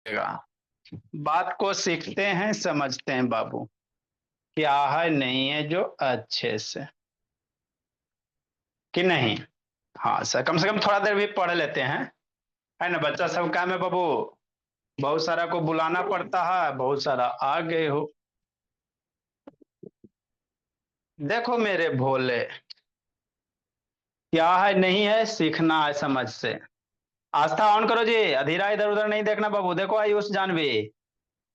बात को सीखते हैं समझते हैं बाबू। क्या है नहीं है जो अच्छे से कि नहीं। हाँ सर, कम से कम थोड़ा देर भी पढ़ लेते हैं। है ना, बच्चा सब काम है बाबू। बहुत सारा को बुलाना पड़ता है, बहुत सारा आ गए हो। देखो मेरे भोले, क्या है नहीं है सीखना है समझ से। आस्था ऑन करो जी, अधीरा इधर उधर नहीं देखना बाबू। देखो आयुष जानवी,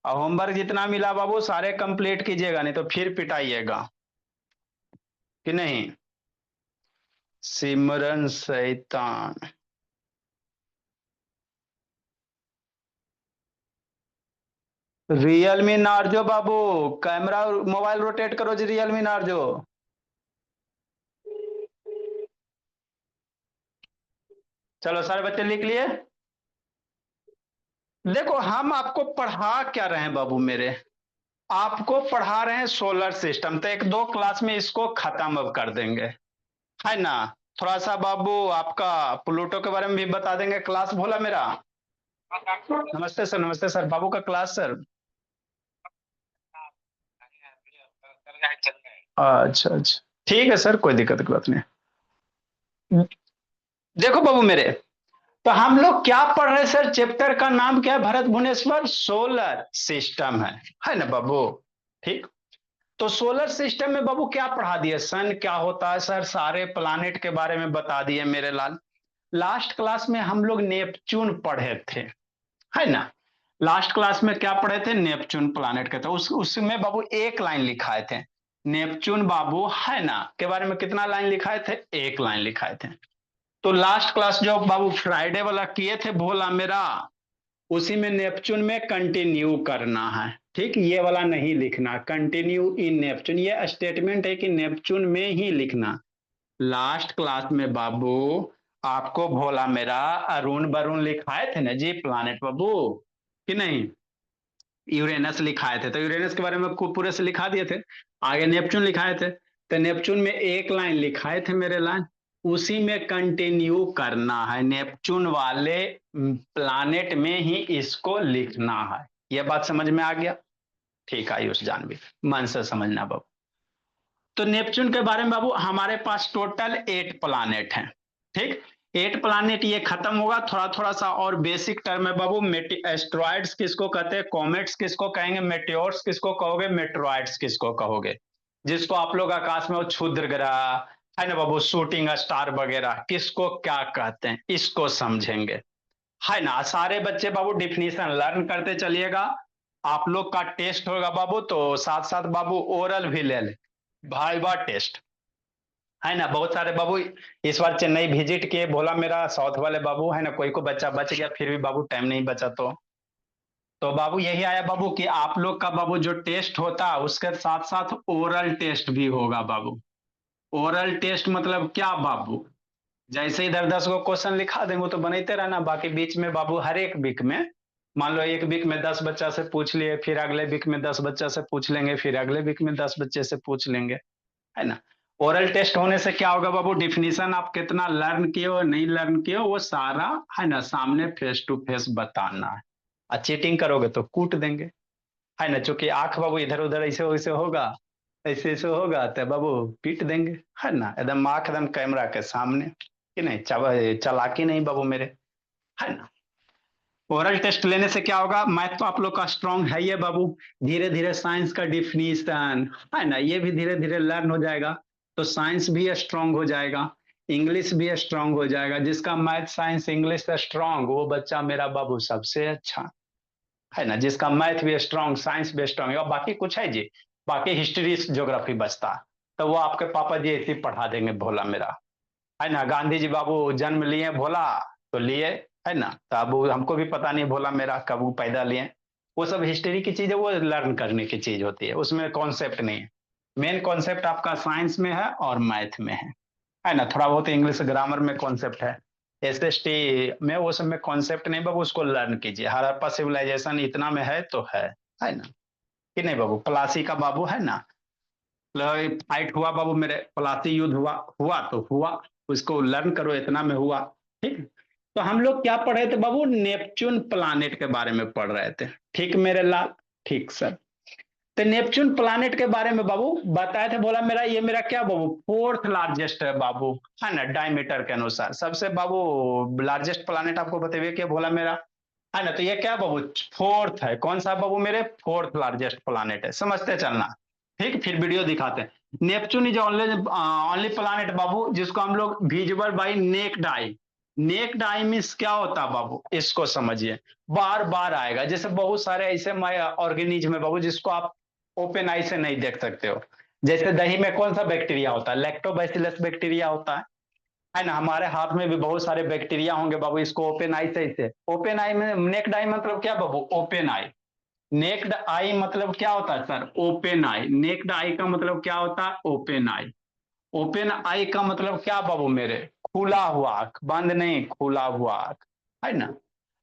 और होमवर्क जितना मिला बाबू सारे कंप्लीट कीजिएगा, नहीं तो फिर पिटाइएगा कि नहीं। सिमरन शैतान। रियलमी नार्जो बाबू, कैमरा मोबाइल रोटेट करो जी, रियलमी नार्जो। चलो सारे बच्चे लिख लिए। देखो हम आपको पढ़ा क्या रहे हैं बाबू मेरे, आपको पढ़ा रहे हैं सोलर सिस्टम, तो एक दो क्लास में इसको खत्म अब कर देंगे, है ना। थोड़ा सा बाबू आपका प्लूटो के बारे में भी बता देंगे, क्लास भोला मेरा। नमस्ते सर, नमस्ते सर, बाबू का क्लास सर। अच्छा अच्छा, ठीक है सर, कोई दिक्कत की बात नहीं। देखो बाबू मेरे, तो हम लोग क्या पढ़ रहे हैं सर, चैप्टर का नाम क्या है भरत भुवनेश्वर, सोलर सिस्टम है ना बाबू। ठीक। तो सोलर सिस्टम में बाबू क्या पढ़ा दिए, सन क्या होता है सर, सारे प्लानेट के बारे में बता दिए मेरे लाल। लास्ट क्लास में हम लोग नेपच्यून पढ़े थे, है ना। लास्ट क्लास में क्या पढ़े थे, नेपच्यून प्लानेट के, तो उसमें बाबू एक लाइन लिखाए थे। नेपच्यून बाबू है ना के बारे में कितना लाइन लिखाए थे, एक लाइन लिखाए थे। तो लास्ट क्लास जो बाबू फ्राइडे वाला किए थे भोला मेरा, उसी में नेपच्यून में कंटिन्यू करना है। ठीक, ये वाला नहीं लिखना, कंटिन्यू इन नेपच्यून, ये स्टेटमेंट है कि नेपच्यून में ही लिखना। लास्ट क्लास में बाबू आपको भोला मेरा अरुण वरुण लिखाए थे ना जी, प्लानेट बाबू कि नहीं। यूरेनस लिखाए थे, तो यूरेनस के बारे में पूरे से लिखा दिए थे। आगे नेपच्यून लिखाए थे, तो नेपच्यून में एक लाइन लिखाए थे मेरे लाइन, उसी में कंटिन्यू करना है, नेपच्यून वाले प्लानेट में ही इसको लिखना है। यह बात समझ में आ गया। ठीक है आयुष जानवी, मन से समझना बाबू। तो नेपच्यून के बारे में बाबू हमारे पास टोटल 8 प्लानेट हैं। ठीक, 8 प्लानेट, ये खत्म होगा थोड़ा थोड़ा सा और बेसिक टर्म है बाबू। एस्ट्रॉइड्स किसको कहते हैं, कॉमेट्स किसको कहेंगे, मेटेओर्स किसको कहोगे, मेट्रॉइड्स किसको कहोगे, जिसको आप लोग आकाश में वो क्षुद्र ग्रह है ना बाबू, शूटिंग स्टार वगैरह, किसको क्या कहते हैं इसको समझेंगे, है ना। सारे बच्चे बाबू डिफिनीशन लर्न करते चलिएगा। आप लोग का टेस्ट होगा बाबू, तो साथ साथ बाबू ओरल भी ले ले, भाईवा टेस्ट, है ना। बहुत सारे बाबू इस बार चेन्नई विजिट किए, बोला मेरा साउथ वाले बाबू, है ना, कोई को बच्चा बच गया, फिर भी बाबू टाइम नहीं बचा। तो बाबू यही आया बाबू कि आप लोग का बाबू जो टेस्ट होता है उसके साथ साथ ओरल टेस्ट भी होगा बाबू। ओरल टेस्ट मतलब क्या बाबू, जैसे इधर 10 गो क्वेश्चन लिखा देंगे तो बनते रहना, बाकी बीच में बाबू हर एक वीक में, मान लो एक वीक में 10 बच्चा से पूछ लिए, फिर अगले वीक में 10 बच्चा से पूछ लेंगे, फिर अगले वीक में 10 बच्चे से पूछ लेंगे, है ना। ओरल टेस्ट होने से क्या होगा बाबू, डिफिनीशन आप कितना लर्न किए हो नहीं लर्न किए हो वो सारा, है ना, सामने फेस टू फेस बताना है। और चीटिंग करोगे तो कूट देंगे, है ना, चूंकि आंख बाबू इधर उधर ऐसे वैसे होगा, ऐसे ऐसे होगा तो बाबू पीट देंगे, है ना, एकदम आंख एकदम कैमरा के सामने कि नहीं, चालाकी नहीं बाबू मेरे, है ना। ओरल टेस्ट लेने से क्या होगा, मैथ तो आप लोग का स्ट्रांग है ये बाबू, धीरे धीरे साइंस का डिफिनीशन, है ना, ये भी धीरे धीरे लर्न हो जाएगा, तो साइंस भी स्ट्रांग हो जाएगा, इंग्लिश भी स्ट्रांग हो जाएगा। जिसका मैथ साइंस इंग्लिश स्ट्रांग, वो बच्चा मेरा बाबू सबसे अच्छा, है ना, जिसका मैथ भी स्ट्रांग साइंस भी स्ट्रांग, और बाकी कुछ है जी, बाकी हिस्ट्री ज्योग्राफी बचता, तो वो आपके पापा जी ऐसे पढ़ा देंगे भोला मेरा, है ना। गांधी जी बाबू जन्म लिए भोला, तो लिए, है ना, तो अब हमको भी पता नहीं भोला मेरा कब वो पैदा लिए। वो सब हिस्ट्री की चीज है, वो लर्न करने की चीज होती है, उसमें कॉन्सेप्ट नहीं है। मेन कॉन्सेप्ट आपका साइंस में है और मैथ में है ना, थोड़ा बहुत इंग्लिश ग्रामर में कॉन्सेप्ट है। एसएसटी में वो सब में कॉन्सेप्ट नहीं बाबू, उसको लर्न कीजिए। हड़प्पा सिविलाइजेशन इतना में है तो है ना, कि नहीं बाबू। प्लासी का बाबू है ना, फाइट हुआ बाबू मेरे, प्लासी युद्ध हुआ, हुआ तो हुआ, उसको लर्न करो, इतना में हुआ। ठीक, तो हम लोग क्या पढ़ रहे थे बाबू, नेपच्यून प्लानेट के बारे में पढ़ रहे थे, ठीक मेरे लाल, ठीक सर। तो नेपच्यून प्लानेट के बारे में बाबू बताए थे, बोला मेरा ये मेरा क्या बाबू फोर्थ लार्जेस्ट है बाबू, है ना, डायमीटर के अनुसार सबसे बाबू लार्जेस्ट प्लानेट आपको बताइए क्या बोला मेरा, है ना। तो ये क्या बाबू फोर्थ है, कौन सा बाबू मेरे फोर्थ लार्जेस्ट प्लानेट है, समझते चलना। ठीक, फिर वीडियो दिखाते हैं। Neptune is only only planet बाबू जिसको हम लोग visible by naked eye. Naked eye means क्या होता है बाबू, इसको समझिए, बार बार आएगा, जैसे बहुत सारे ऐसे ऑर्गेनिज्म है बाबू जिसको आप ओपन आई से नहीं देख सकते हो। जैसे दही में कौन सा बैक्टीरिया होता है, लैक्टोबैसिलस बैक्टीरिया होता है ना। हमारे हाथ में भी बहुत सारे बैक्टीरिया होंगे बाबू, इसको ओपन आई से इसे, ओपन आई में नेक्ड आई मतलब क्या बाबू, ओपन आई। नेक्ड आई मतलब क्या होता है सर, ओपन आई। नेक्ड आई का मतलब क्या होता है, ओपन आई। ओपन आई का मतलब क्या बाबू मेरे, खुला हुआ आंख, बंद नहीं, खुला हुआ आंख, है ना।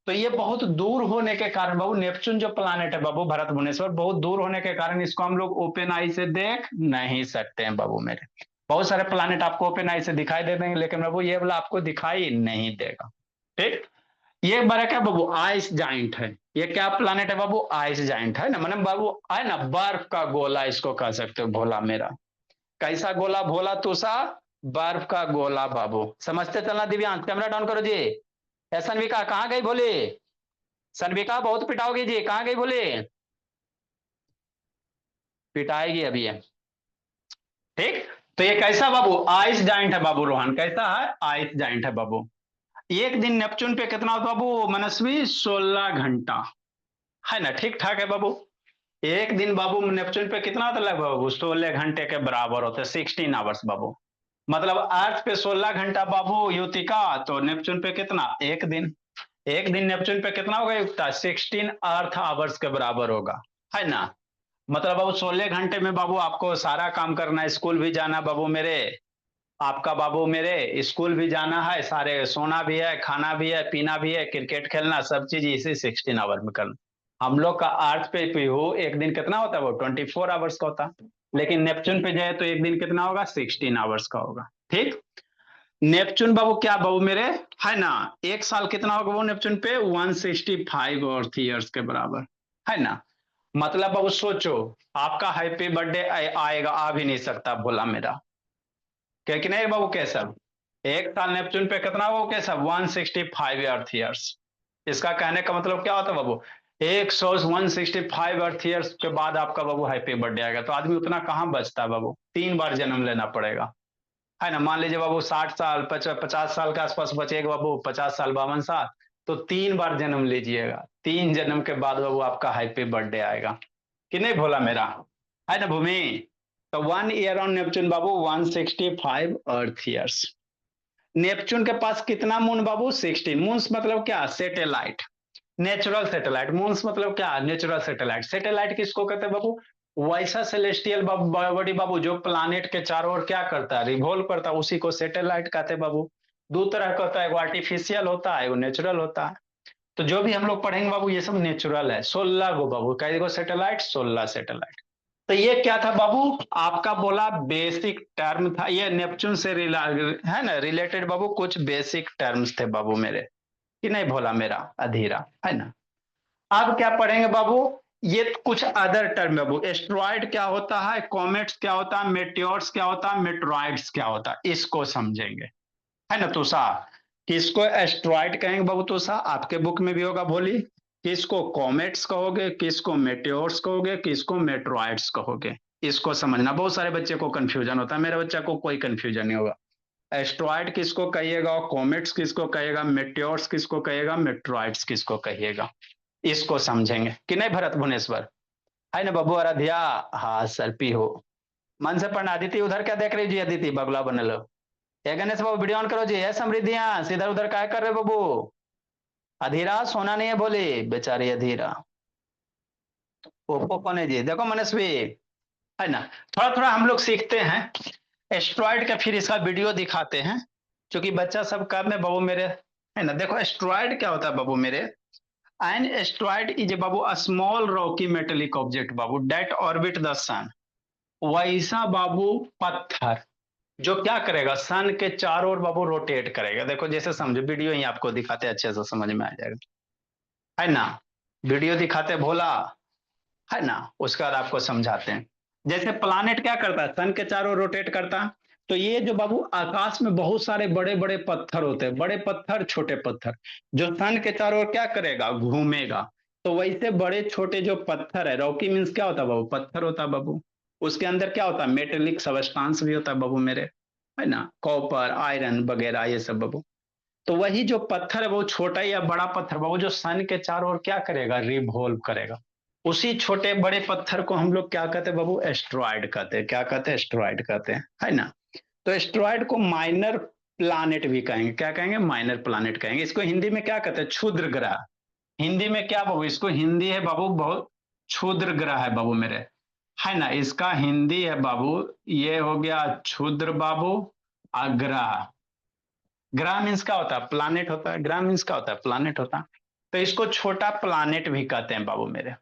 तो ये बहुत दूर होने के कारण बाबू, नेपच्यून जो प्लानेट है बाबू भरत भुवनेश्वर, बहुत दूर होने के कारण इसको हम लोग ओपन आई से देख नहीं सकते हैं बाबू मेरे। बहुत सारे प्लानेट आपको ओपन आई से दिखाई दे देंगे, लेकिन बाबू ये वाला आपको दिखाई नहीं देगा। ठीक, ये बड़ा क्या बाबू आइस जाइंट है। ये क्या प्लानेट है बाबू, आइस जाइंट है ना, मतलब बाबू है ना, बर्फ का गोला इसको कह सकते हो, भोला मेरा। कैसा गोला भोला तुषा, बर्फ का गोला बाबू, समझते चलना। दिव्यांश कैमरा डाउन करो जी। सनविका कहाँ गई बोले, सनविका बहुत पिटाओगी जी, कहाँ गई बोले, पिटाएगी अभी ये। ठीक, तो ये कैसा बाबू आइस जाइंट है बाबू, रोहन कैसा है, आइस जाइंट है बाबू। एक दिन नेपच्यून पे कितना होता है बाबू मनस्वी, 16 घंटा, है ना, ठीक ठाक है बाबू। एक दिन बाबू नेपच्यून पे कितना होता है बाबू, 16 घंटे के बराबर होते हैं, 16 आवर्स बाबू। मतलब अर्थ पे 16 घंटा बाबू युतिका, तो नेपच्यून पे कितना, एक दिन। एक दिन नेपच्यून पे कितना होगा युक्ता, 16 अर्थ आवर्स के बराबर होगा, है ना। मतलब बाबू 16 घंटे में बाबू आपको सारा काम करना है, स्कूल भी जाना बाबू मेरे, आपका बाबू मेरे स्कूल भी जाना है, सारे सोना भी है, खाना भी है, पीना भी है, क्रिकेट खेलना, सब चीज इसी 16 आवर में करना। हम लोग का अर्थ पे भी हो एक दिन कितना होता है वो 24 आवर्स का होता है, लेकिन नेपच्यून पे जाए तो एक दिन कितना होगा, 16 आवर्स का होगा। ठीक, नेपच्यून बाबू क्या बाबू मेरे, है ना, एक साल कितना होगा वो नेपच्यून पे 165 अर्थ ईयर्स के बराबर, है ना। मतलब बाबू सोचो, आपका हैप्पी बर्थडे आएगा, आ भी नहीं सकता भोला मेरा, क्या कि नहीं बाबू कैसब। एक साल नेपच्यून पे कितना हो कैसब, 165 अर्थ ईयर्स। इसका कहने का मतलब क्या होता है बाबू, 165 अर्थ ईयर्स के बाद आपका बाबू हैप्पी बर्थडे आएगा। तो आदमी उतना कहाँ बचता है बाबू, 3 बार जन्म लेना पड़ेगा, है ना। मान लीजिए बाबू 60 साल 50 साल के आसपास बचेगा बाबू, 50 साल 52 साल, तो 3 बार जन्म लीजिएगा, 3 जन्म के बाद बाबू आपका हैप्पी बर्थडे आएगा, कि नहीं भोला मेरा, है ना भूमि। तो 1 year on Neptune Babu 165 earth years. Neptune के पास कितना मून बाबू, 16 मून्स, मतलब क्या, सेटेलाइट, नेचुरल सेटेलाइट। मून्स मतलब क्या, नेचुरल सेटेलाइट। सेटेलाइट किसको कहते हैं बाबू, वैसा सेलेस्टियल बॉडी बाबू जो प्लानेट के चारों ओर क्या करता है, रिवॉल्व करता है, उसी को सेटेलाइट कहते हैं बाबू। दो तरह का होता है, वो आर्टिफिशियल होता है, वो नेचुरल होता है। तो जो भी हम लोग पढ़ेंगे बाबू ये सब नेचुरल है। 16 गो बाबू, कई गो सेटेलाइट, 16 सेटेलाइट। तो ये क्या था बाबू, आपका बोला बेसिक टर्म था, ये नेपच्यून से है ना रिलेटेड बाबू, कुछ बेसिक टर्म्स थे बाबू मेरे, कि नहीं भोला मेरा अधीरा, है ना। अब क्या पढ़ेंगे बाबू, ये कुछ अदर टर्म बाबू, एस्ट्रॉइड क्या होता है, कॉमेट्स क्या होता है, मेट्योर्स क्या होता है, मेट्रॉइड्स क्या होता है, इसको समझेंगे, है ना तुषा। किसको एस्ट्रॉइड कहेंगे बाबू तुषा, आपके बुक में भी होगा भोली। किसको कॉमेट्स कहोगे, किसको मेट्योर्स कहोगे, किसको मेट्रॉइड्स कहोगे, इसको समझना। बहुत सारे बच्चे को कंफ्यूजन होता है, मेरे बच्चा को कोई कंफ्यूजन नहीं होगा। एस्ट्रॉइड किसको कहिएगा, कॉमेट्स किसको कहिएगा, मेट्योर्स किसको कहिएगा, मेट्रॉइड्स किसको कहिएगा, इसको समझेंगे, कि नहीं भरत भुवनेश्वर, है ना बाबू आराध्या। हाँ सर पी हो, मन से पढ़ना। अदिति उधर क्या देख रही जी, अदिति बगला बने लो। ये गणेश बाबू वीडियो ऑन करो जी, है समृद्धियां इधर उधर क्या कर रहे बाबू। अधीरा सोना नहीं है बोली, बेचारी अधीरा। ओप्पो कौन है जी, देखो मनस्वी, है ना। थोड़ा थोड़ा हम लोग सीखते हैं एस्ट्रॉइड का, फिर इसका वीडियो दिखाते हैं, क्योंकि बच्चा सब कब में बाबू मेरे, है ना। देखो एस्ट्रॉइड क्या होता है बाबू मेरे, एन एस्ट्रॉइड इज बाबू a small rocky metallic object बाबू डेट ऑर्बिट द सन। वैसा बाबू पत्थर, जो क्या करेगा, सन के चारों ओर बाबू रोटेट करेगा। देखो जैसे समझो, वीडियो ही आपको दिखाते हैं, अच्छे से समझ में आ जाएगा, है ना। वीडियो दिखाते भोला, है ना, उसके बाद आपको समझाते हैं। जैसे प्लानेट क्या करता है, सन के चारों रोटेट करता है। तो ये जो बाबू आकाश में बहुत सारे बड़े बड़े पत्थर होते हैं, बड़े पत्थर छोटे पत्थर, जो सन के चारों ओर क्या करेगा, घूमेगा। तो वैसे बड़े छोटे जो पत्थर है, रॉकी मीन्स क्या होता है बाबू, पत्थर होता है बाबू। उसके अंदर क्या होता है, मेटेलिक सबस्टांस भी होता है बाबू मेरे, है ना, कॉपर आयरन वगैरह ये सब बाबू। तो वही जो पत्थर है वो छोटा या बड़ा पत्थर बाबू, जो सन के चारों ओर क्या करेगा, रिवॉल्व करेगा। उसी छोटे बड़े पत्थर को हम लोग क्या कहते हैं बाबू, एस्ट्रॉयड कहते हैं। क्या कहते हैं, एस्ट्रॉयड कहते हैं, है ना। तो एस्ट्रॉयड को माइनर प्लानेट भी कहेंगे। क्या कहेंगे, माइनर प्लानेट कहेंगे। इसको हिंदी में क्या कहते हैं, क्षुद्र ग्रह। हिंदी में क्या बाबू, इसको हिंदी है बाबू बहुत, क्षुद्र ग्रह है बाबू मेरे, है ना। इसका हिंदी है बाबू, ये हो गया क्षुद्र बाबू। ग्रह, ग्रह मीन्स क्या होता है, प्लानेट होता है। ग्रह मीन्स क्या होता है, प्लानेट होता है। तो इसको छोटा प्लानेट भी कहते हैं बाबू मेरे,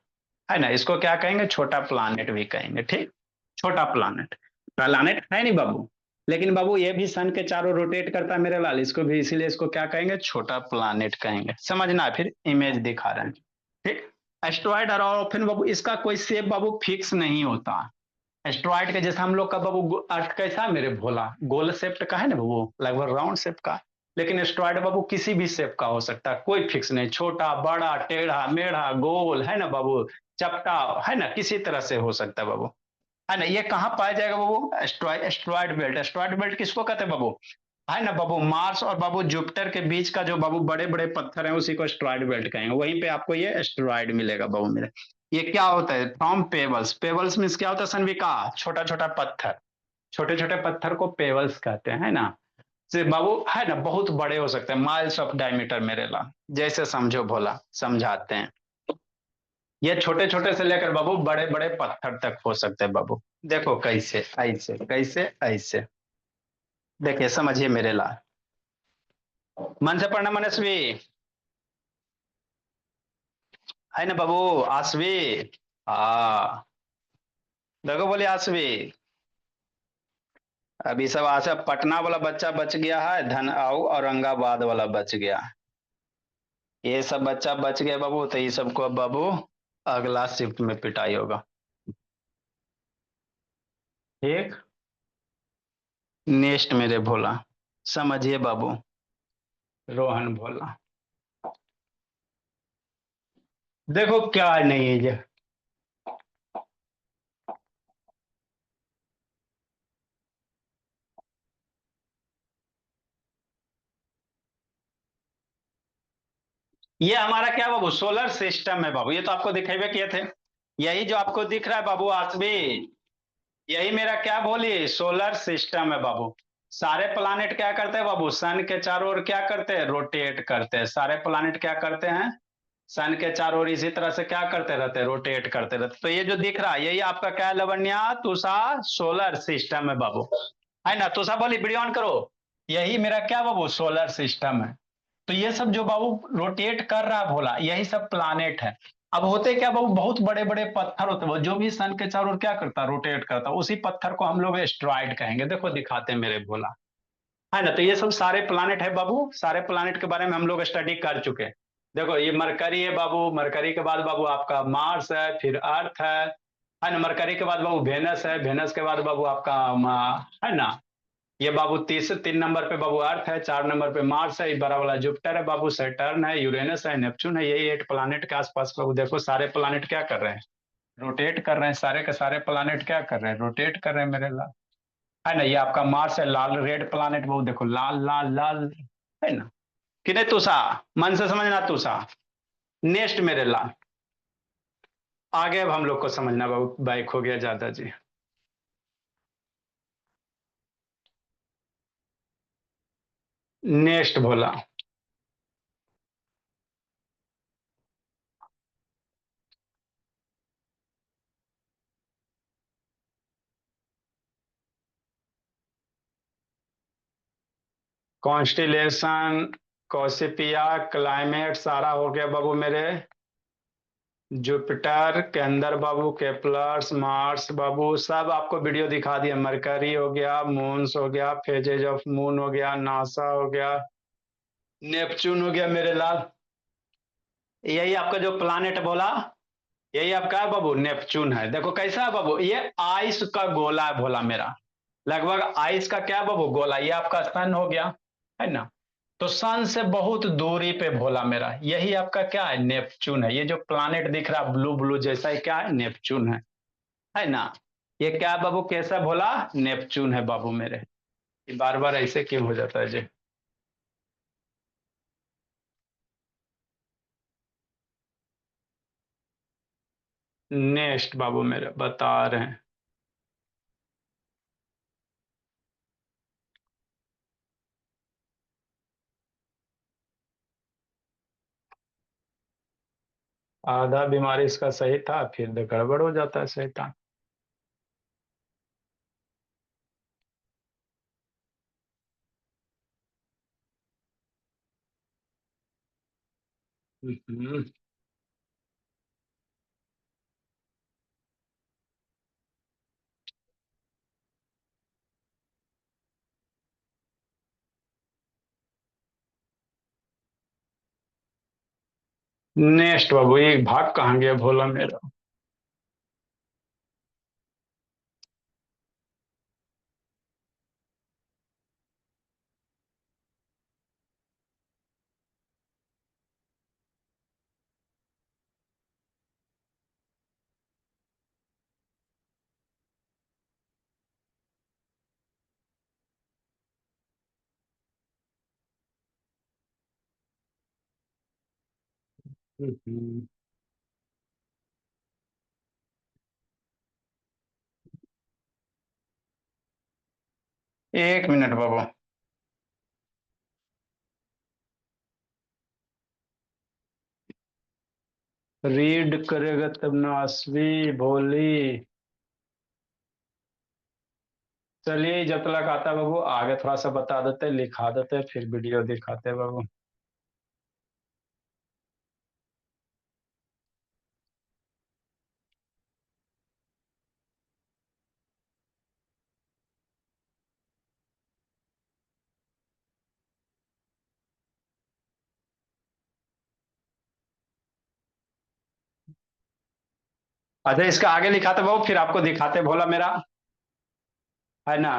है ना। इसको क्या कहेंगे, छोटा प्लानेट भी कहेंगे, ठीक। छोटा प्लानेट, प्लानेट है नहीं बाबू, लेकिन बाबू ये भी सन के चारों रोटेट करता है मेरे लाल, इसको भी इसीलिए इसको क्या कहेंगे, छोटा प्लानेट कहेंगे। समझना, फिर इमेज दिखा रहे हैं, ठीक। एस्ट्रॉयड और फिर बाबू इसका कोई शेप बाबू फिक्स नहीं होता। एस्ट्रॉयड के जैसा हम लोग का बाबू अर्थ कैसा है मेरे भोला, गोल शेप का है ना बाबू, लगभग राउंड शेप का। लेकिन एस्ट्रॉयड बाबू किसी भी शेप का हो सकता है, कोई फिक्स नहीं, छोटा बड़ा टेढ़ा मेढ़ा गोल, है ना बाबू, चपटा, है ना, किसी तरह से हो सकता है बाबू, है ना। ये कहाँ पाया जाएगा बाबू, asteroid, asteroid belt. Asteroid belt किसको कहते हैं बाबू, है ना बाबू, मार्स और बाबू जुपिटर के बीच का जो बाबू बड़े बड़े पत्थर हैं उसी को एस्ट्रॉयड बेल्ट कहेंगे। वहीं पे आपको ये एस्ट्रॉयड मिलेगा बाबू मेरे। ये क्या होता है, फ्रॉम पेबल्स। पेबल्स मीन्स क्या होता है सनविका, छोटा छोटा पत्थर। छोटे छोटे पत्थर को पेबल्स कहते हैं, है ना। से बाबू, है ना, बहुत बड़े हो सकते हैं, माइल्स ऑफ डायमीटर मेरे ला। जैसे समझो भोला, समझाते हैं। ये छोटे छोटे से लेकर बाबू बड़े बड़े पत्थर तक हो सकते हैं बाबू। देखो कैसे, ऐसे कैसे, ऐसे। देखिए समझिए मेरे ला, मन से पढ़ना मनस्वी, है ना बाबू, आसवी। हाँ, देखो बोले आसवी। अभी सब आशा पटना वाला बच्चा बच गया है, धन आओ औरंगाबाद वाला बच गया। ये सब बच्चा बच गया बाबू, तो ये सबको अब बाबू अगला शिफ्ट में पिटाई होगा, ठीक। नेक्स्ट मेरे भोला, समझिए बाबू, रोहन भोला। देखो क्या नहीं है ये हमारा क्या बाबू, सोलर सिस्टम है बाबू। ये तो आपको दिखेबे किए थे, यही जो आपको दिख रहा है बाबू आसबी, यही मेरा क्या बोलिए, सोलर सिस्टम है बाबू। सारे प्लानेट क्या करते हैं बाबू, सन के चारों ओर क्या करते हैं, रोटेट करते हैं। सारे प्लानेट क्या करते हैं, सन के चारों ओर इसी तरह से क्या करते रहते हैं, रोटेट करते रहते। तो ये जो दिख रहा है यही आपका क्या है लवण्या, तुषा, सोलर सिस्टम है बाबू, है ना। तुषा बोली वीडियो ऑन करो। यही मेरा क्या बाबू, सोलर सिस्टम है। तो ये सब जो बाबू रोटेट कर रहा है भोला, यही सब प्लानेट है। अब होते क्या बाबू, बहुत बड़े बड़े पत्थर होते हैं जो भी सन के चारों ओर क्या करता है, रोटेट करता है। उसी पत्थर को हम लोग एस्ट्रॉयड कहेंगे। देखो दिखाते हैं मेरे भोला, है ना। तो ये सब सारे प्लानेट है बाबू, सारे प्लानेट के बारे में हम लोग स्टडी कर चुके हैं। देखो ये मरकरी है बाबू, मरकरी के बाद बाबू आपका मार्स है, फिर अर्थ है ना। मरकरी के बाद बाबू वेनस है, वेनस के बाद बाबू आपका है ना, ये बाबू 3 नंबर पे बाबू अर्थ है, 4 नंबर पे मार्स है, ये बड़ा वाला जुपिटर है बाबू, सैटर्न है, यूरेनस है, नेपच्यून है। यही 8 प्लानेट के आसपास बाबू। देखो सारे प्लानेट क्या कर रहे हैं, रोटेट कर रहे हैं। सारे के सारे प्लानेट क्या कर रहे हैं, रोटेट कर रहे हैं मेरे लाल, है ना। ये आपका मार्स है, लाल रेड प्लानेट बाबू, देखो लाल लाल लाल, है ना। कि नहीं तुषा, मन से समझना तुषा। नेक्स्ट मेरे लाल, आगे अब हम लोग को समझना बाबू, बाइक हो गया ज्यादा जी। नेक्स्ट भोला, कॉन्स्टिलेशन, कॉसिपिया, क्लाइमेट, सारा हो गया बाबू मेरे। जुपिटर के अंदर बाबू केपलर्स, मार्स बाबू सब आपको वीडियो दिखा दिया। मरकरी हो गया, मून्स हो गया, फेजेज ऑफ मून हो गया, नासा हो गया, नेपच्यून हो गया मेरे लाल। यही आपका जो प्लानेट बोला, यही आपका है बाबू, नेपच्यून है। देखो कैसा है बाबू, ये आइस का गोला है भोला मेरा, लगभग आइस का क्या बाबू, गोला। ये आपका सन हो गया, है ना। तो सन से बहुत दूरी पे भोला मेरा, यही आपका क्या है, नेपच्यून है। ये जो प्लानेट दिख रहा है ब्लू ब्लू जैसा, ये क्या है, नेपच्यून है ना। ये क्या है बाबू, कैसा भोला, नेपच्यून है बाबू मेरे। ये बार बार ऐसे क्यों हो जाता है जी। नेक्स्ट बाबू मेरे बता रहे हैं। आधा बीमारी इसका सही था, फिर तो गड़बड़ हो जाता है शैतान। हम्म। नेक्स्ट बाबू, एक भाग कहाँ गया भोला मेरा। हम्म। 1 मिनट बाबू। रीड करेगा तब ना असवी भोली। चलिए जब तक आता है बाबू, आगे थोड़ा सा बता देते, लिखा देते, फिर वीडियो दिखाते बाबू। अच्छा इसका आगे लिखाते बाबू, फिर आपको दिखाते भोला मेरा, है ना।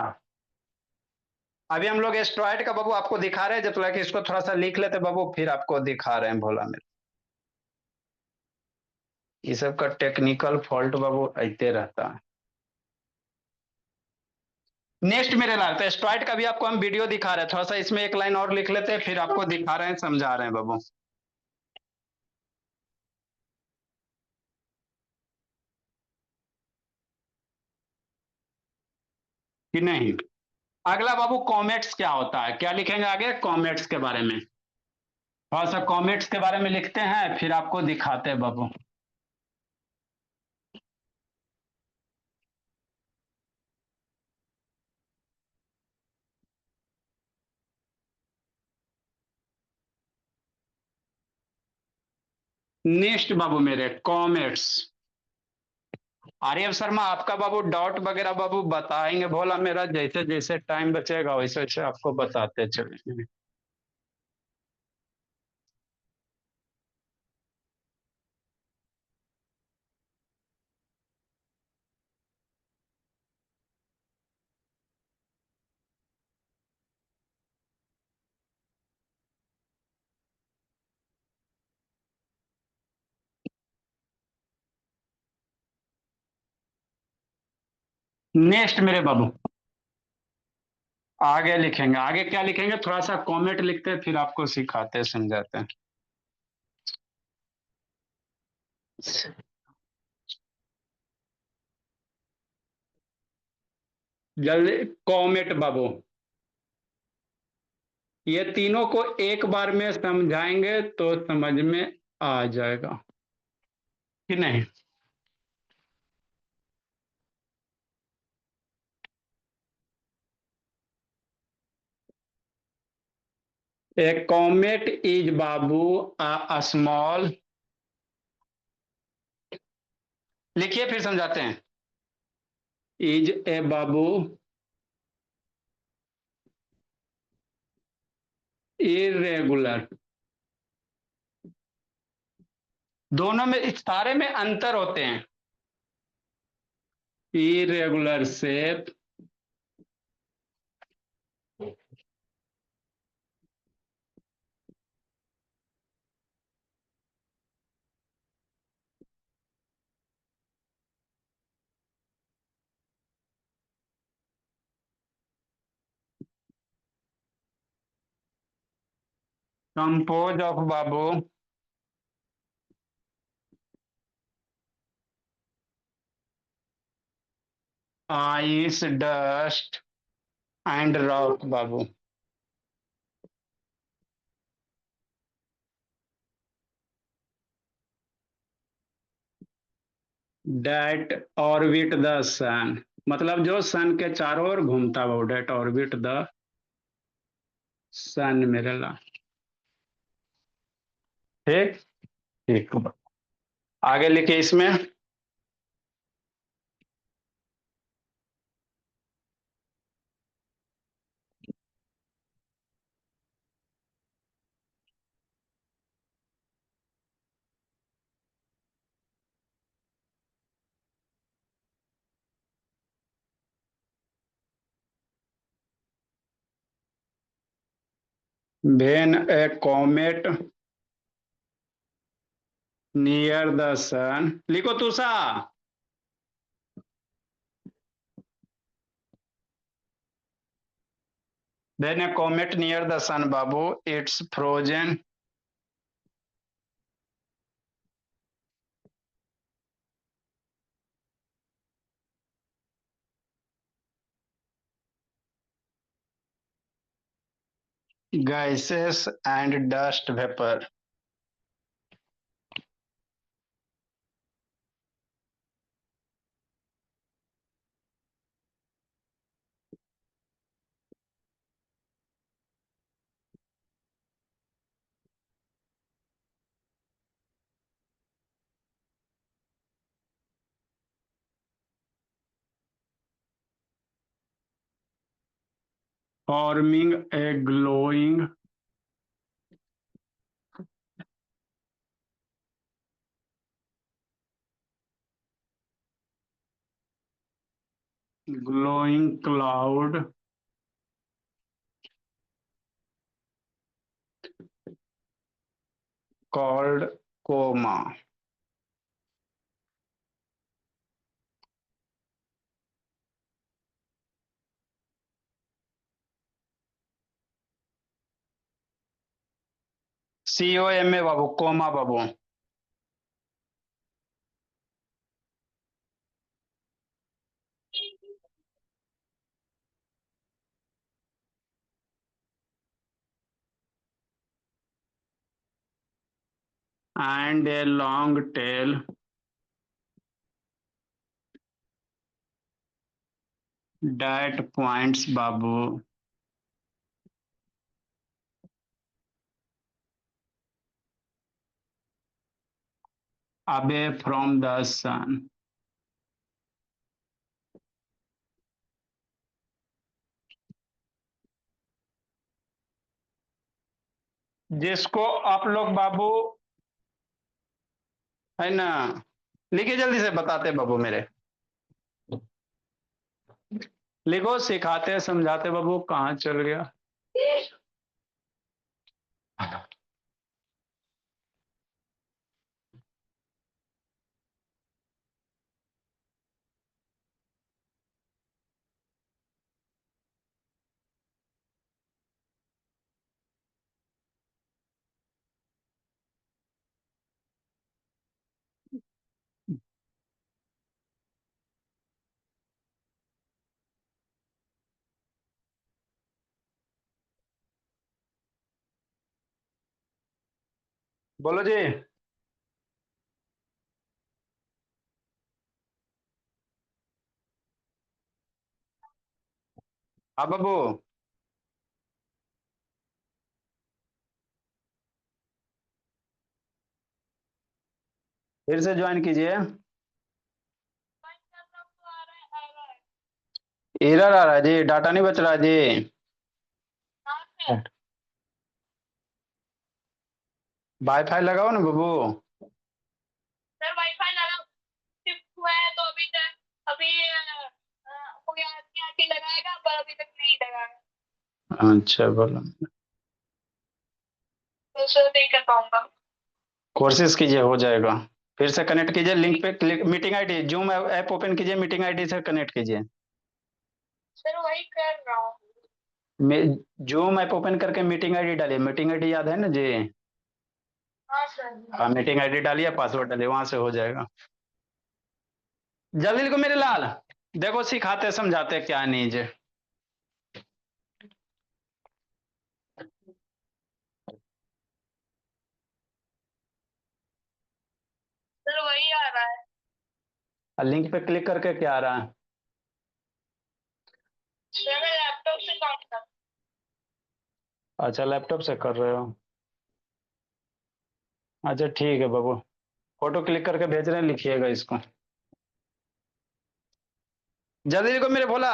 अभी हम लोग एस्ट्रॉयड का बाबू आपको दिखा रहे हैं, जब तक इसको थोड़ा सा लिख लेते बाबू, फिर आपको दिखा रहे हैं भोला मेरा। ये सब का टेक्निकल फॉल्ट बाबू आते रहता है। नेक्स्ट मेरे लाल, तो एस्ट्रॉयड का भी आपको हम वीडियो दिखा रहे हैं, थोड़ा सा इसमें एक लाइन और लिख लेते हैं, फिर आपको दिखा रहे हैं, समझा रहे हैं बाबू, कि नहीं। अगला बाबू कॉमेट्स क्या होता है, क्या लिखेंगे आगे, कॉमेट्स के बारे में। थोड़ा सा कॉमेट्स के बारे में लिखते हैं, फिर आपको दिखाते हैं बाबू। नेक्स्ट बाबू मेरे, कॉमेट्स। आर्यव शर्मा आपका बाबू डॉट वगैरह बाबू बताएंगे भोला मेरा, जैसे जैसे टाइम बचेगा वैसे वैसे आपको बताते चलेंगे। नेक्स्ट मेरे बाबू, आगे लिखेंगे, आगे क्या लिखेंगे, थोड़ा सा कॉमेंट लिखते हैं, फिर आपको सिखाते हैं, समझाते हैं। जल्दी, कॉमेट बाबू। ये तीनों को एक बार में समझाएंगे तो समझ में आ जाएगा, कि नहीं। A comet is babu a small लिखिए फिर समझाते हैं। इज ए बाबू इरेगुलर। दोनों में, इस सारे में अंतर होते हैं। इरेगुलर शेप कंपोज ऑफ बाबू आइस डस्ट एंड रॉक बाबू। डेट ऑर्बिट द सन, मतलब जो सन के चारों ओर घूमता है वो डेट ऑर्बिट द सन मेरे ला। ठीक। ठीक। आगे लिखिए इसमें। When a comet near the sun, लिखो Tusha. When a comet near the sun बाबू, its frozen gases and dust vapor। Forming a glowing glowing cloud called coma। COMA बाबू, कोमा बाबू। And a long tail that points बाबू away from the sun. जिसको आप लोग बाबू, है ना, लिखिए जल्दी से, बताते बाबू मेरे। लिखो, सिखाते समझाते बाबू, कहाँ चल गया। बोलो जी। हाँ बाबू, फिर से ज्वाइन कीजिए। एरर आ रहा है जी, डाटा नहीं बच रहा है जी। वाईफाई लगाओ ना बाबू। सर वाईफाई लगा शिफ्ट हुआ है तो अभी तक अभी कोई आदमी आके लगाएगा पर अभी तक नहीं लगाया। अच्छा बोलो। तो सर नहीं कर पाऊंगा। कोशिश कीजिए, हो जाएगा। फिर से कनेक्ट कीजिए, लिंक पे click, meeting ID, zoom app open कीजिए, मीटिंग आईडी से कनेक्ट कीजिए। सर वही कर रहा हूँ। जूम ऐप ओपन करके मीटिंग आईडी डालिए, मीटिंग आईडी याद है ना जी? हाँ सर। हाँ, मीटिंग आईडी डालिए, पासवर्ड डालिए, वहां से हो जाएगा। जल्दी लिखो मेरे लाल। देखो सिखाते समझाते क्या नहीं जी। सर वही आ रहा है। लिंक पे क्लिक करके क्या आ रहा है? सर मैं लैपटॉप से काम कर। अच्छा, लैपटॉप से कर रहे हो। अच्छा ठीक है बाबू, फोटो क्लिक करके भेज रहे हैं, लिखिएगा इसको। जल्दी लिखो मेरे भोला।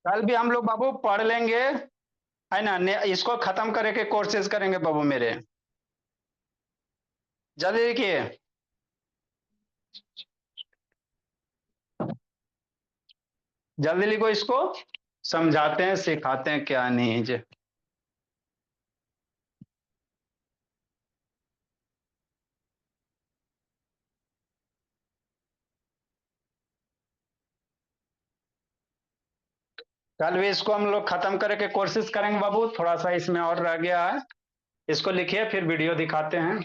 कल भी हम लोग बाबू पढ़ लेंगे, है ना, इसको खत्म करे के कोर्सेज करेंगे बाबू मेरे। जल्दी लिखिए। जल्दी लिखो इसको, समझाते हैं सिखाते हैं क्या नहीं जी। कल भी इसको हम लोग खत्म करे के कोशिश करेंगे बाबू, थोड़ा सा इसमें और रह गया है। इसको लिखिए, फिर वीडियो दिखाते हैं।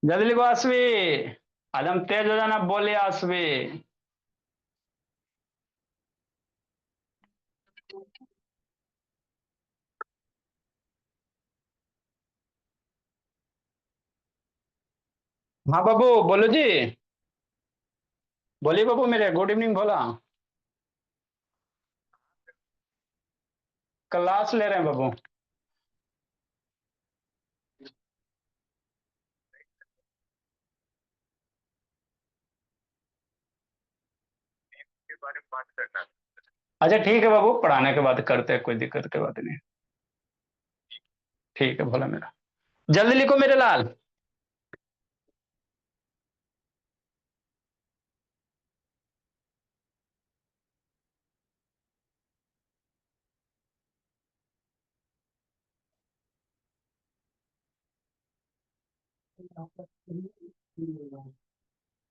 जल्दी लिखो आसवी, आज हम तेज हो जाना, बोले आसवी। हाँ बाबू बोलो जी। बोलिए बाबू मेरे, गुड इवनिंग बोला। क्लास ले रहे हैं बाबू। अच्छा ठीक है बाबू, पढ़ाने के बाद करते हैं, कोई दिक्कत की बात नहीं। ठीक है भोला मेरा, जल्दी लिखो मेरे लाल।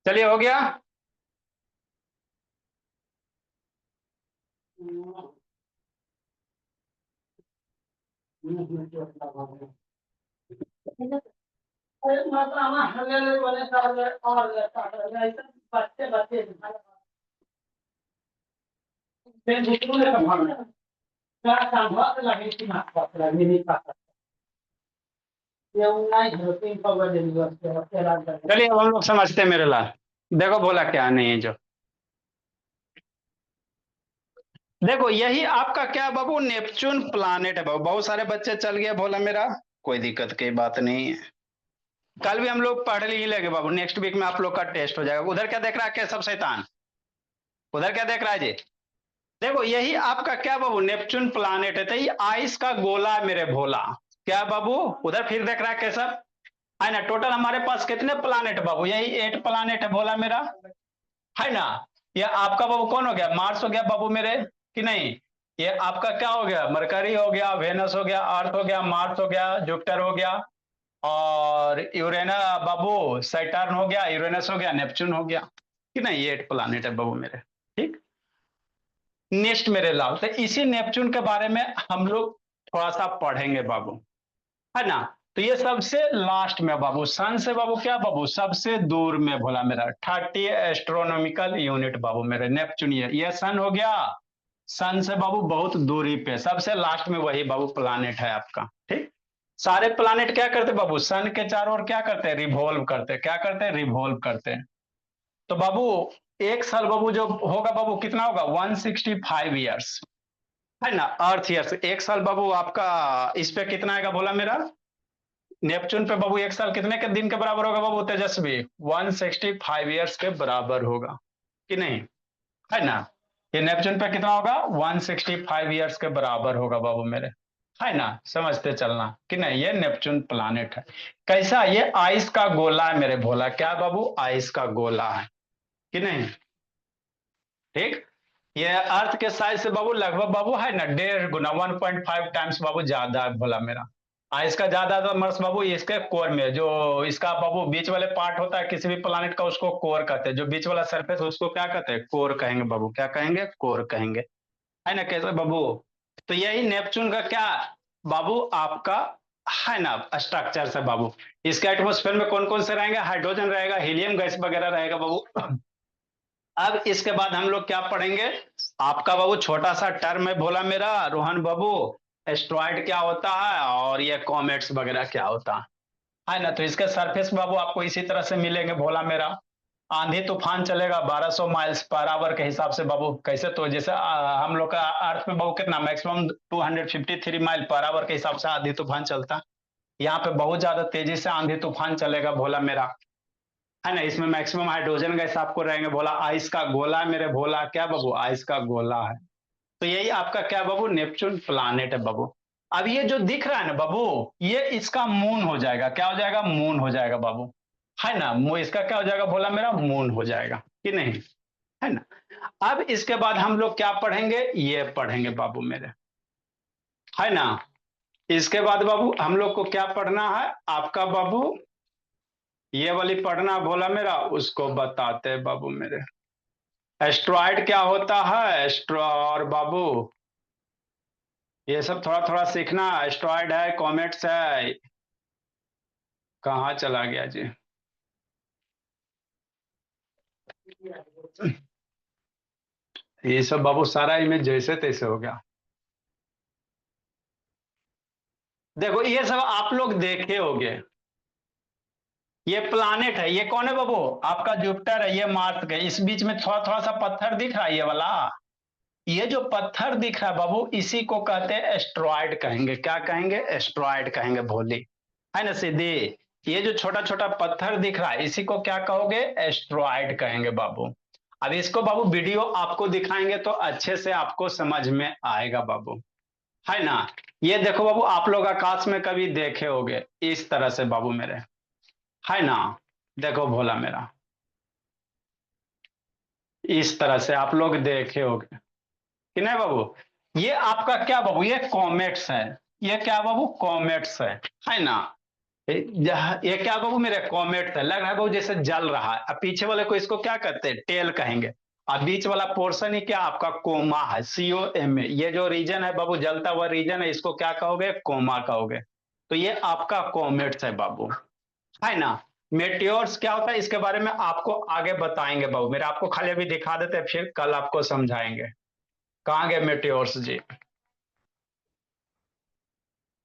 चलिए हो गया। चलिए अब हम लोग समझते हैं मेरे लाल। देखो बोला क्या नहीं है जो। देखो यही आपका क्या बाबू, नेपच्यून प्लानेट है बाबू। बहुत सारे बच्चे चल गए बोला मेरा, कोई दिक्कत की बात नहीं है। कल भी हम लोग पढ़ ही लेंगे बाबू, नेक्स्ट वीक में आप लोग का टेस्ट हो जाएगा। उधर क्या देख रहा है, क्या सब शैतान? उधर क्या देख रहा है जी? देखो यही आपका क्या बाबू, नेपच्यून प्लानेट है, तो ये आइस का गोला है मेरे भोला। क्या बाबू? उधर फिर देख रहा है कैसा? है ना, टोटल हमारे पास कितने प्लानेट बाबू? यही 8 प्लानेट है भोला मेरा, है ना। ये आपका बाबू कौन हो गया, मार्स हो गया बाबू मेरे, कि नहीं? ये आपका क्या हो गया, मरकरी हो गया, वेनस हो गया, अर्थ हो गया, मार्स हो गया, जुपिटर हो गया, और यूरेना बाबू, सैटर्न हो गया, यूरेनस हो गया, नेपच्यून हो गया, कि नहीं? ये 8 प्लानेट है बाबू मेरे। ठीक, नेक्स्ट मेरे लाल, तो इसी नेपच्यून के बारे में हम लोग थोड़ा सा पढ़ेंगे बाबू, है ना। तो ये सबसे लास्ट में बाबू, सन से बाबू क्या बाबू, सबसे दूर में भोला मेरा 30 एस्ट्रोनॉमिकल यूनिट बाबू मेरे नेपच्यून, ये सन हो गया। सन से बाबू बहुत दूरी पे सबसे लास्ट में वही बाबू प्लानेट है आपका। ठीक, सारे प्लानेट क्या करते बाबू, सन के चारों ओर क्या करते हैं, रिवॉल्व करते हैं। क्या करते हैं, रिवॉल्व करते हैं। तो बाबू एक साल बाबू जो होगा बाबू कितना होगा, 165 ईयर्स, है ना, अर्थ ईयर्स। एक साल बाबू आपका इस पे कितना आएगा बोला मेरा, नेपच्यून पे बाबू एक साल कितने के दिन के बराबर होगा बाबू तेजस्वी, 165 ईयर्स के बराबर होगा कि नहीं, है ना। ये नेपच्यून पे कितना होगा, 165 ईयर्स के बराबर होगा बाबू मेरे, है ना। समझते चलना कि नहीं, ये नेपच्यून प्लानेट है। कैसा, ये आइस का गोला है मेरे भोला, क्या बाबू, आइस का गोला है कि नहीं। ठीक, ये अर्थ के साइज से बाबू लगभग बाबू है ना 1.5 गुना, 1.5 टाइम्स बाबू ज्यादा है भोला मेरा। हाँ, इसका ज्यादा तो मर्स बाबू इसके कोर में, जो इसका बाबू बीच वाले पार्ट होता है किसी भी प्लानेट का, उसको कोर कहते हैं। जो बीच वाला सरफेस उसको क्या कहते हैं, कोर कहेंगे बाबू। क्या कहेंगे, कोर कहेंगे, है ना। कैसे बाबू, तो यही नेपच्यून का क्या बाबू आपका, है ना, स्ट्रक्चर है बाबू। इसके एटमोस्फेयर में कौन कौन से रहेंगे, हाइड्रोजन रहेगा, हीलियम गैस वगैरह रहेगा बाबू। अब इसके बाद हम लोग क्या पढ़ेंगे, आपका बाबू छोटा सा टर्म है भोला मेरा रोहन बाबू, एस्ट्रॉइड क्या होता है और ये कॉमेट्स वगैरह क्या होता है ना। तो इसके सरफेस बाबू आपको इसी तरह से मिलेंगे भोला मेरा। आंधी तूफान चलेगा 1200 माइल्स पर आवर के हिसाब से बाबू। कैसे, तो जैसे हम लोग का अर्थ में बाबू कितना, मैक्सिमम 253 माइल पर आवर के हिसाब से आंधी तूफान चलता है। यहाँ पे बहुत ज्यादा तेजी से आंधी तूफान चलेगा भोला मेरा, है ना। इसमें मैक्सिमम हाइड्रोजन गैस आपको रहेंगे भोला। आइस का गोला है मेरे भोला, क्या बाबू, आइस का गोला है। तो यही आपका क्या बाबू, नेपच्यून प्लानेट है बाबू। अब ये जो दिख रहा है ना बाबू, ये इसका मून हो जाएगा। क्या हो जाएगा, मून हो जाएगा बाबू, है ना। इसका क्या हो जाएगा भोला मेरा, मून हो जाएगा कि नहीं, है ना। अब इसके बाद हम लोग क्या पढ़ेंगे, ये पढ़ेंगे बाबू मेरे, है ना। इसके बाद बाबू हम लोग को क्या पढ़ना है आपका बाबू, ये वाली पढ़ना बोला मेरा, उसको बताते हैं बाबू मेरे। एस्ट्रॉइड क्या होता है, एस्ट्रो और बाबू ये सब थोड़ा थोड़ा सीखना। एस्ट्रॉइड है, कॉमेट्स है, कहाँ चला गया जी, ये सब बाबू सारा इमेज जैसे तैसे हो गया। देखो ये सब आप लोग देखे होंगे, ये प्लानेट है, ये कौन है बाबू, आपका जुपिटर है, ये मार्स है। इस बीच में थोड़ा थोड़ा सा पत्थर दिख रहा है, ये वाला, ये जो पत्थर दिख रहा है बाबू, इसी को कहते हैं एस्ट्रॉइड कहेंगे। क्या कहेंगे, एस्ट्रॉइड कहेंगे भोली, है ना सीधी। ये जो छोटा छोटा पत्थर दिख रहा है, इसी को क्या कहोगे, एस्ट्रॉइड कहेंगे बाबू। अब इसको बाबू वीडियो आपको दिखाएंगे तो अच्छे से आपको समझ में आएगा बाबू, है ना। ये देखो बाबू, आप लोग आकाश में कभी देखे होंगे इस तरह से बाबू मेरे, है ना। देखो भोला मेरा, इस तरह से आप लोग देखे होंगे कि नहीं बाबू। ये आपका क्या बाबू, ये कॉमेट्स है। ये क्या बाबू, कॉमेट्स है ना। ये क्या बाबू मेरे, कॉमेट्स है। लग रहा है बाबू जैसे जल रहा है। अब पीछे वाले को इसको क्या कहते हैं, टेल कहेंगे। और बीच वाला पोर्शन ही क्या आपका कोमा है, COMA। ये जो रीजन है बाबू, जलता हुआ रीजन है, इसको क्या कहोगे, कोमा कहोगे। तो ये आपका कॉमेट्स है बाबू, है ना। मेटियोर्स क्या होता है, इसके बारे में आपको आगे बताएंगे बाबू मेरे। आपको खाली अभी दिखा देते हैं, फिर कल आपको समझाएंगे। कहाँ गए मेटियोर्स जी।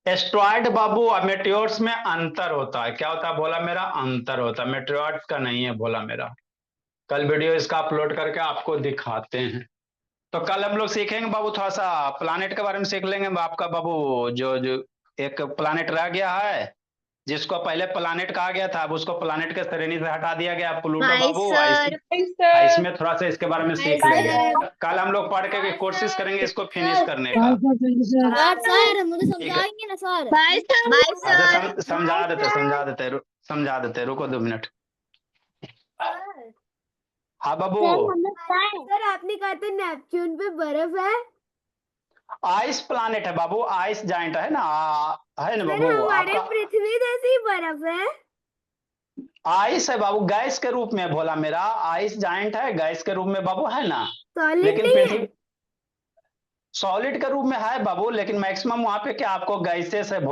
एस्ट्रॉइड बाबू और मेटियोर्स में अंतर होता है। क्या होता है बोला मेरा, अंतर होता है, मेटियोर्स का नहीं है बोला मेरा। कल वीडियो इसका अपलोड करके आपको दिखाते हैं। तो कल हम लोग सीखेंगे बाबू, थोड़ा सा प्लानेट के बारे में सीख लेंगे आपका बाबू। जो जो एक प्लानेट रह गया है, जिसको पहले प्लानेट कहा गया था, अब उसको प्लानेट के श्रेणी से हटा दिया गया, प्लूटो हाय बाबू। सर। इसमें थोड़ा सा इसके बारे में सीख लेंगे। कल हम लोग पढ़ के कोशिश करेंगे इसको फिनिश करने का। सर मुझे ठीक है, समझाएंगे ना सर। Bye sir. बाय अच्छा सर। समझा देते, रुको 2 मिनट। हाँ बाबू, सर आपने कहा था नेपच्यून पे बर्फ है। आइस प्लानेट है बाबू, आइस जाइंट है ना, है ना सर बाबू हमारे आपका। पृथ्वी जैसी बर्फ है। आइस है बाबू, गैस के रूप में बोला मेरा, आइस जाइंट है, गैस के रूप में बाबू, है ना। सॉलिड लेकिन नहीं है। पृथ्वी सॉलिड के रूप में है बाबू, लेकिन मैक्सिमम वहां पे क्या आपको गैसेस है,